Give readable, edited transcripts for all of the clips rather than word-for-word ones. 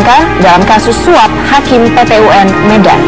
tersangka dalam kasus suap Hakim PT UN Medan.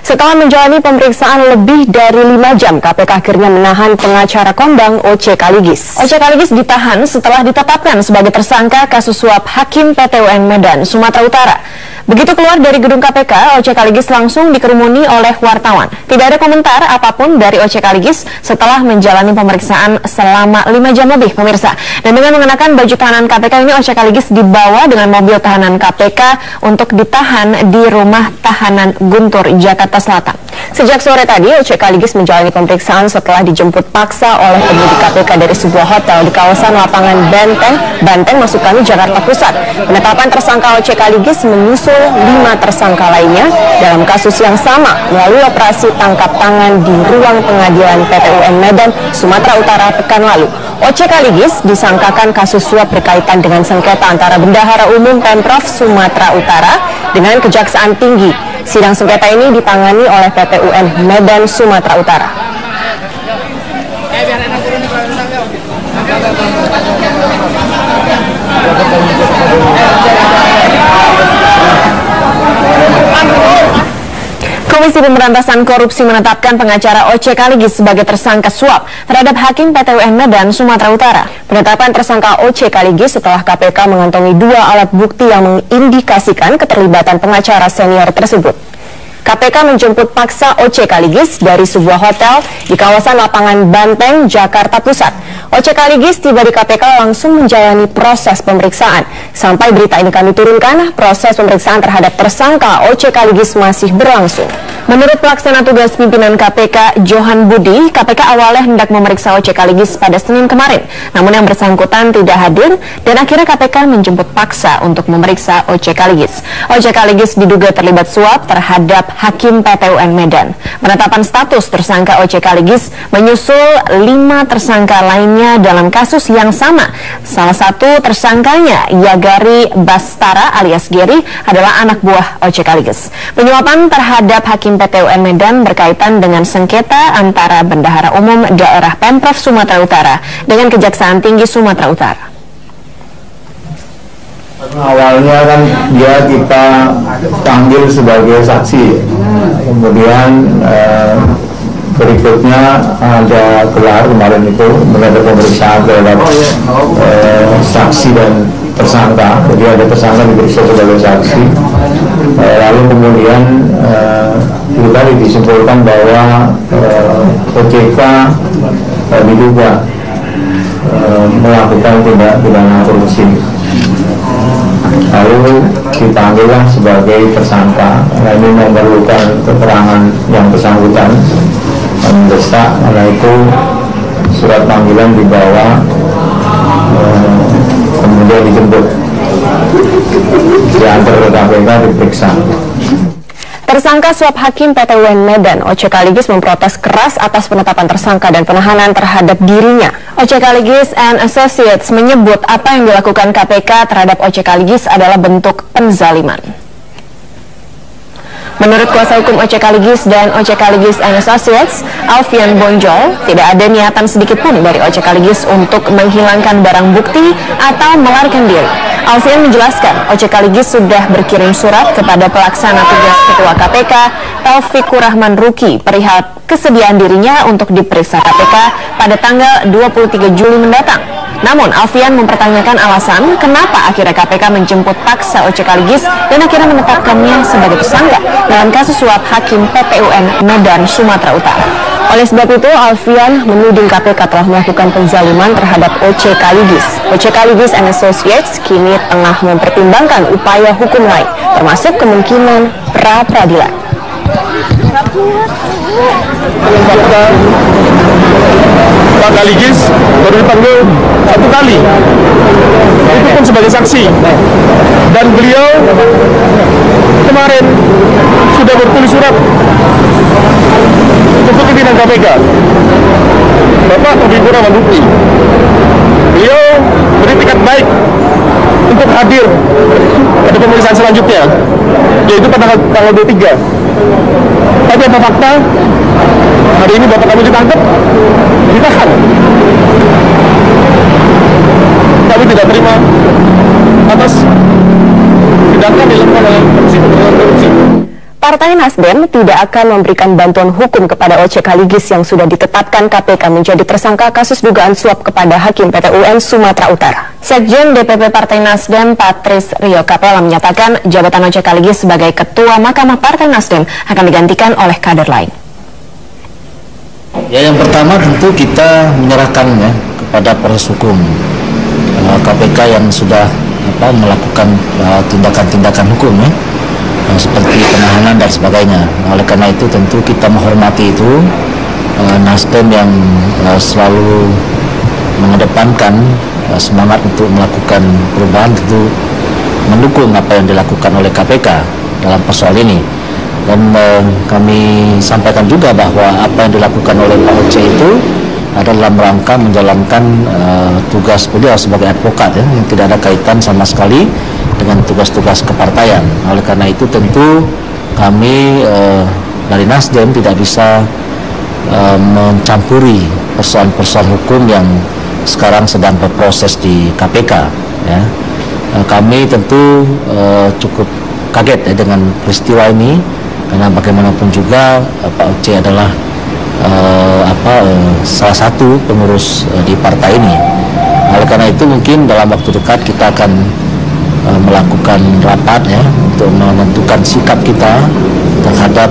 Setelah menjalani pemeriksaan lebih dari 5 jam, KPK akhirnya menahan pengacara kondang Oce Kaligis. Oce Kaligis ditahan setelah ditetapkan sebagai tersangka kasus suap Hakim PT UN Medan, Sumatera Utara. Begitu keluar dari gedung KPK, Oce Kaligis langsung dikerumuni oleh wartawan. Tidak ada komentar apapun dari Oce Kaligis setelah menjalani pemeriksaan selama 5 jam lebih, pemirsa. Dan dengan mengenakan baju tahanan KPK ini, Oce Kaligis dibawa dengan mobil tahanan KPK untuk ditahan di rumah tahanan Guntur, Jakarta Selatan. Sejak sore tadi, Oce Kaligis menjalani pemeriksaan setelah dijemput paksa oleh penyidik KPK dari sebuah hotel di kawasan lapangan Banteng, maksud kami Jakarta Pusat. Penetapan tersangka Oce Kaligis menyusul 5 tersangka lainnya dalam kasus yang sama melalui operasi tangkap tangan di ruang pengadilan PT UN Medan, Sumatera Utara pekan lalu. Oce Kaligis disangkakan kasus suap berkaitan dengan sengketa antara Bendahara Umum Pemprov Sumatera Utara dengan Kejaksaan Tinggi. Sidang sengketa ini ditangani oleh PT UN Medan, Sumatera Utara. Komisi Pemberantasan Korupsi menetapkan pengacara Oce Kaligis sebagai tersangka suap terhadap Hakim PT UN Medan, Sumatera Utara. Penetapan tersangka Oce Kaligis setelah KPK mengantongi 2 alat bukti yang mengindikasikan keterlibatan pengacara senior tersebut. KPK menjemput paksa Oce Kaligis dari sebuah hotel di kawasan lapangan Banteng, Jakarta Pusat. Oce Kaligis tiba di KPK langsung menjalani proses pemeriksaan. Sampai berita ini kami turunkan, proses pemeriksaan terhadap tersangka Oce Kaligis masih berlangsung. Menurut pelaksana tugas pimpinan KPK, Johan Budi, KPK awalnya hendak memeriksa Oce Kaligis pada Senin kemarin. Namun yang bersangkutan tidak hadir dan akhirnya KPK menjemput paksa untuk memeriksa Oce Kaligis. Oce Kaligis diduga terlibat suap terhadap Hakim PT UN Medan. Penetapan status tersangka Oce Kaligis menyusul 5 tersangka lainnya dalam kasus yang sama. Salah satu tersangkanya, Yagari Bastara alias Geri, adalah anak buah Oce Kaligis. Penyuapan terhadap Hakim PT UN Medan berkaitan dengan sengketa antara Bendahara Umum Daerah Pemprov Sumatera Utara dengan Kejaksaan Tinggi Sumatera Utara. Awalnya kan dia kita panggil sebagai saksi, kemudian berikutnya ada gelar kemarin itu menghadap pemeriksaan terhadap saksi dan tersangka. Jadi ada tersangka diperiksa sebagai saksi, lalu kemudian itu tadi disimpulkan bahwa OJK diduga melakukan tindak pidana korupsi. Lalu dipanggillah sebagai tersangka. Karena ini memerlukan keterangan yang bersangkutan, mendesak. Karena itu surat panggilan dibawa, kemudian dijemput, diantar ke KPK, diperiksa. Tersangka suap Hakim PT UN Medan, Oce Kaligis memprotes keras atas penetapan tersangka dan penahanan terhadap dirinya. Oce Kaligis and Associates menyebut apa yang dilakukan KPK terhadap Oce Kaligis adalah bentuk penzaliman. Menurut kuasa hukum Oce Kaligis dan Oce Kaligis and Associates, Alfian Bonjol, tidak ada niatan sedikit pun dari Oce Kaligis untuk menghilangkan barang bukti atau melarikan diri. Alfian menjelaskan, Oce Kaligis sudah berkirim surat kepada pelaksana tugas Ketua KPK, Taufikur Rahman Ruki, perihal kesediaan dirinya untuk diperiksa KPK pada tanggal 23 Juli mendatang. Namun, Alfian mempertanyakan alasan kenapa akhirnya KPK menjemput paksa Oce Kaligis dan akhirnya menetapkannya sebagai tersangka dalam kasus suap Hakim PT UN Medan, Sumatera Utara. Oleh sebab itu, Alfian menuding KPK telah melakukan penzaliman terhadap Oce Kaligis. Oce Kaligis and Associates kini tengah mempertimbangkan upaya hukum lain, termasuk kemungkinan pra-peradilan. Pak Kaligis baru dipanggil 1 kali, itu pun sebagai saksi, dan beliau kemarin sudah bertulis surat untuk pimpinan KPK, Bapak Taufikur Rahman Ruki. beritikat baik untuk hadir pada pemeriksaan selanjutnya, yaitu pada tanggal 23. Tapi apa fakta? Hari ini bapak kami ditangkap, ditahan. Kami tidak terima atas tindakan dilakukan oleh Komisi Pemberantasan Korupsi. Partai Nasdem tidak akan memberikan bantuan hukum kepada OC Kaligis yang sudah ditetapkan KPK menjadi tersangka kasus dugaan suap kepada Hakim PT UN Sumatera Utara. Sekjen DPP Partai Nasdem Patris Rio Capella menyatakan jabatan OC Kaligis sebagai Ketua Mahkamah Partai Nasdem akan digantikan oleh kader lain. Ya, yang pertama tentu kita menyerahkannya kepada proses hukum KPK yang sudah melakukan tindakan-tindakan hukum ya. Seperti penahanan dan sebagainya. Oleh karena itu tentu kita menghormati itu. Nasdem yang selalu mengedepankan semangat untuk melakukan perubahan tentu mendukung apa yang dilakukan oleh KPK dalam persoalan ini. Dan kami sampaikan juga bahwa apa yang dilakukan oleh Pak Oce itu adalah dalam rangka menjalankan tugas beliau sebagai advokat ya, yang tidak ada kaitan sama sekali dengan tugas-tugas kepartaian. Oleh karena itu tentu kami dari Nasdem tidak bisa mencampuri persoalan-persoalan hukum yang sekarang sedang berproses di KPK ya. Kami tentu cukup kaget ya dengan peristiwa ini, karena bagaimanapun juga Pak Oce adalah salah satu pengurus di partai ini. Oleh karena itu mungkin dalam waktu dekat kita akan melakukan rapat ya untuk menentukan sikap kita terhadap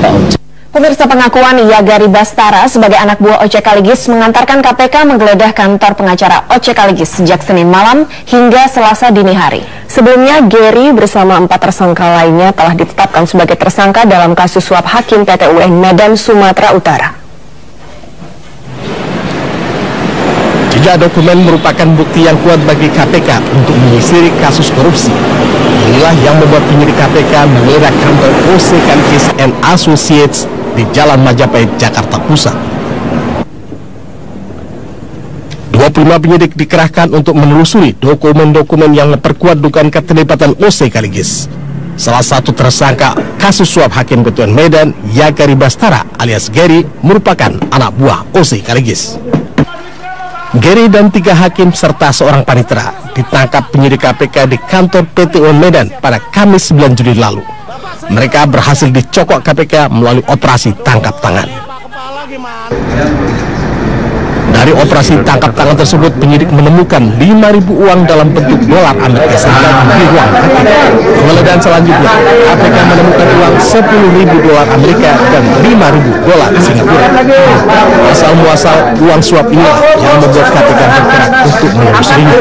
Pak Oce. Pemirsa, pengakuan Yagari Bastara sebagai anak buah OC Kaligis mengantarkan KPK menggeledah kantor pengacara OC Kaligis sejak Senin malam hingga Selasa dini hari. Sebelumnya, Gary bersama 4 tersangka lainnya telah ditetapkan sebagai tersangka dalam kasus suap Hakim PT UN Medan Sumatera Utara. Jejak dokumen merupakan bukti yang kuat bagi KPK untuk menyisiri kasus korupsi. Inilah yang membuat penyidik KPK menggeledah kantor OC Kaligis and Associates di Jalan Majapahit, Jakarta Pusat. 25 penyidik dikerahkan untuk menelusuri dokumen-dokumen yang memperkuat dugaan keterlibatan OC Kaligis. Salah satu tersangka kasus suap Hakim Ketua Medan, Yagari Bastara alias Gary, merupakan anak buah OC Kaligis. Gary dan 3 hakim serta seorang panitera ditangkap penyidik KPK di kantor PT UN Medan pada Kamis 9 Juli lalu. Mereka berhasil dicokok KPK melalui operasi tangkap tangan. Dari operasi tangkap tangan tersebut, penyidik menemukan 5.000 uang dalam bentuk dolar Amerika Serikat di ruang hakim. Penggeledahan selanjutnya, KPK menemukan uang 10.000 dolar Amerika dan 5.000 dolar Singapura. Asal muasal uang suap ini yang membuat KPK bergerak untuk menelusurinya.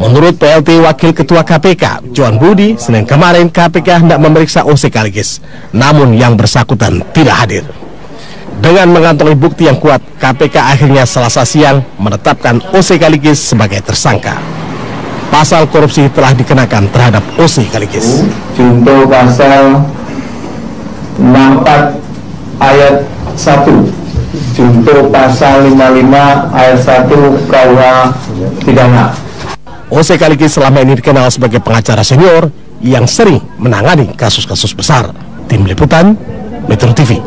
Menurut PLT Wakil Ketua KPK, Johan Budi, Senin kemarin KPK hendak memeriksa OC Kaligis, namun yang bersangkutan tidak hadir. Dengan mengantongi bukti yang kuat, KPK akhirnya Selasa siang menetapkan OC Kaligis sebagai tersangka. Pasal korupsi telah dikenakan terhadap OC Kaligis. Junto pasal 64 ayat 1, junto pasal 55 ayat 1 KUH pidana. OC Kaligis selama ini dikenal sebagai pengacara senior yang sering menangani kasus-kasus besar. Tim Liputan, Metro TV.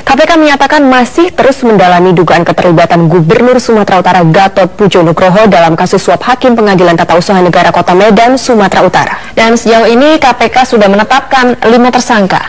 KPK menyatakan masih terus mendalami dugaan keterlibatan Gubernur Sumatera Utara Gatot Pujo Nugroho dalam kasus suap Hakim Pengadilan Tata Usaha Negara Kota Medan, Sumatera Utara. Dan sejauh ini KPK sudah menetapkan 5 tersangka.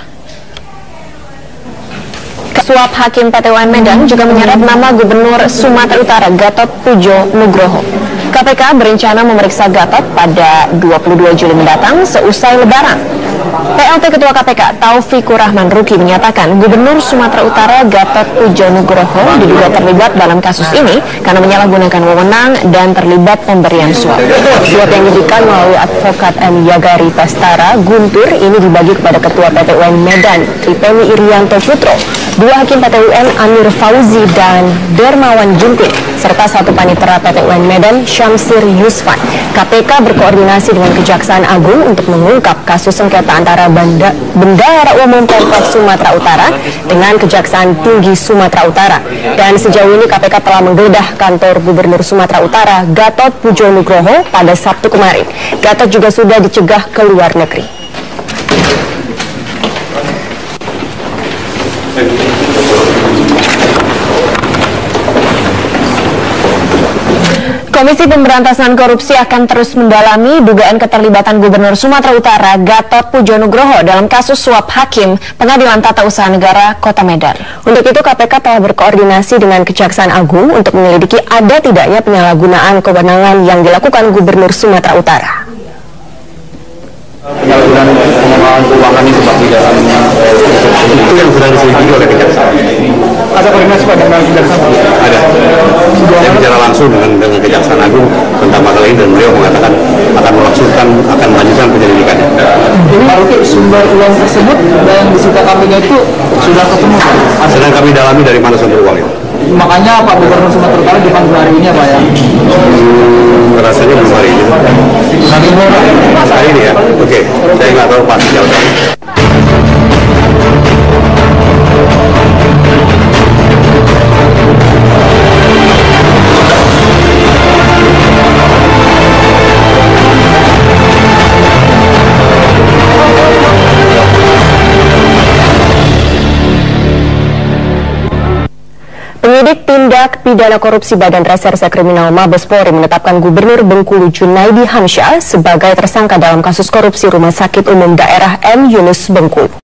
Suap Hakim PT UN Medan juga menyeret nama Gubernur Sumatera Utara Gatot Pujo Nugroho. KPK berencana memeriksa Gatot pada 22 Juli mendatang seusai Lebaran. PLT Ketua KPK Taufikur Rahman Ruki menyatakan Gubernur Sumatera Utara Gatot Pujo Nugroho diduga terlibat dalam kasus ini karena menyalahgunakan wewenang dan terlibat pemberian suap. Suap yang diberikan melalui advokat M. Yagari Bastara Guntur ini dibagi kepada Ketua PT UN Medan Tripeni Irianto Putro, 2 Hakim PT UN Amir Fauzi dan Dermawan Juntin, serta 1 panitera PT UN Medan Syamsir Yusfan. KPK berkoordinasi dengan Kejaksaan Agung untuk mengungkap kasus sengketa Jakarta antara Bendahara Umum Pemkot Sumatera Utara dengan Kejaksaan Tinggi Sumatera Utara. Dan sejauh ini KPK telah menggeledah kantor Gubernur Sumatera Utara Gatot Pujo Nugroho pada Sabtu kemarin. Gatot juga sudah dicegah ke luar negeri. Komisi Pemberantasan Korupsi akan terus mendalami dugaan keterlibatan Gubernur Sumatera Utara Gatot Pujo Nugroho dalam kasus suap hakim Pengadilan Tata Usaha Negara Kota Medan. Untuk itu KPK telah berkoordinasi dengan Kejaksaan Agung untuk menyelidiki ada tidaknya penyalahgunaan kewenangan yang dilakukan Gubernur Sumatera Utara. Penyalahgunaan pengelolaan keuangan itu di dalam itu yang sudah diselidiki oleh Kejaksaan. Ada koordinasi Pak dengan Kejaksaan? Ada. Saya bicara langsung dengan Kejaksaan Agung tentang masalah ini dan beliau mengatakan akan melanjutkan penyelidikannya. Jadi sumber uang tersebut dan disita KPK itu sudah ketemu Pak? Sedang kami dalami dari mana sumber uang itu. Makanya Pak Gubernur Sumatera Utara dipanggil hari ini ya Pak ya? Rasanya belum hari ini. Hari ini ya? Oke, saya nggak tahu pasti jawabannya. Penyidik tindak pidana korupsi Badan Reserse Kriminal Mabes Polri menetapkan Gubernur Bengkulu Junaidi Hamsyah sebagai tersangka dalam kasus korupsi Rumah Sakit Umum Daerah M. Yunus Bengkulu.